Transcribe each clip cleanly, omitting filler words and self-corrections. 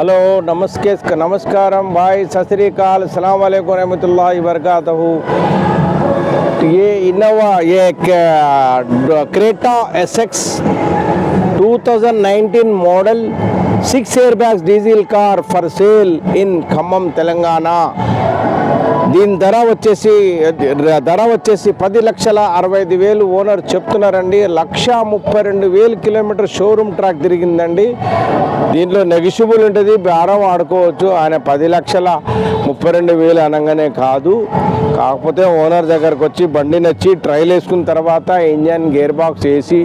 Hello नमस्कारम भाई, सत श्री अकाल, अस्सलाम वालेकुम रहमतुल्लाहि वबरकातहू। ये इनोवा, ये Creta SX 2019 model 6 airbags diesel car for sale in Khammam Telangana. దీని ధర వచ్చేసి 10,65,000 ఓనర్ చెప్తున్నారండి। 1,32,000 కిలోమీటర్ షోరూమ్ ట్రాక్ తిరిగిందండి। దీంట్లో నెగిషిబుల్ ఉంటుంది, బేరం ఆడుకోవచ్చు। ఆయన 10,32,000 అనగానే కాదు, కాకపోతే ఓనర్ దగ్గరకు వచ్చి బండి నచ్చి ట్రైల్ వేసుకున్న తర్వాత ఇంజన్ గేర్ బాక్స్ వేసి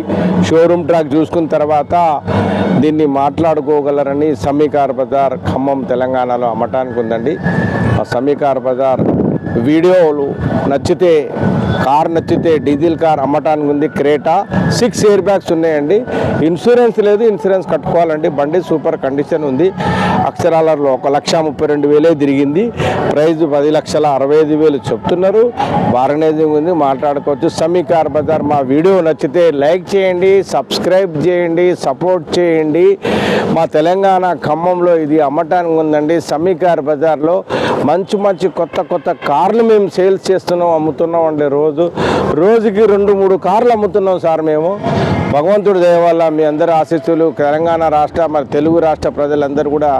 షోరూమ్ ట్రాక్ చూసుకున్న తర్వాత దీన్ని మాట్లాడుకోగలరని సమీ కార్ బజార్ ఖమ్మం తెలంగాణలో అమ్మటానికి ఉందండి। ఆ సమీ కార్ బజార్ వీడియోలు నచ్చితే, కార్ నచ్చితే డీజిల్ కార్ అమ్మటానికి ఉంది। క్రేటా 6 ఎయిర్ బ్యాగ్స్ ఉన్నాయండి, ఇన్సూరెన్స్ లేదు, ఇన్సూరెన్స్ కట్టుకోవాలండి। బండి సూపర్ కండిషన్ ఉంది। అక్షరాలలో 1,32,000 తిరిగింది। ప్రైజ్ 10,65,000 చెప్తున్నారు। బార్గనైజింగ్ ఉంది, మాట్లాడుకోవచ్చు। సమీ కార్ బజార్ మా వీడియో నచ్చితే లైక్ చేయండి, సబ్స్క్రైబ్ చేయండి, సపోర్ట్ చేయండి। మా తెలంగాణ ఖమ్మంలో ఇది అమ్మటానికి ఉందండి। సమీ కార్ బజార్లో మంచి కొత్త కార్లు మేము సేల్స్ చేస్తున్నాం, అమ్ముతున్నాం అండి। రోజుకి 2-3 కార్లు అమ్ముతున్నాం సార్ మేము। భగవంతుడి దయ వల్ల మీ అందరి ఆశీస్సులు, తెలంగాణ రాష్ట్ర మరి తెలుగు రాష్ట్ర ప్రజలందరూ కూడా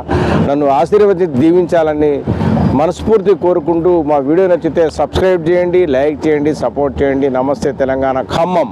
నన్ను ఆశీర్వదించి దీవించాలని మనస్ఫూర్తి కోరుకుంటూ, మా వీడియో నచ్చితే సబ్స్క్రైబ్ చేయండి, లైక్ చేయండి, సపోర్ట్ చేయండి। నమస్తే తెలంగాణ ఖమ్మం।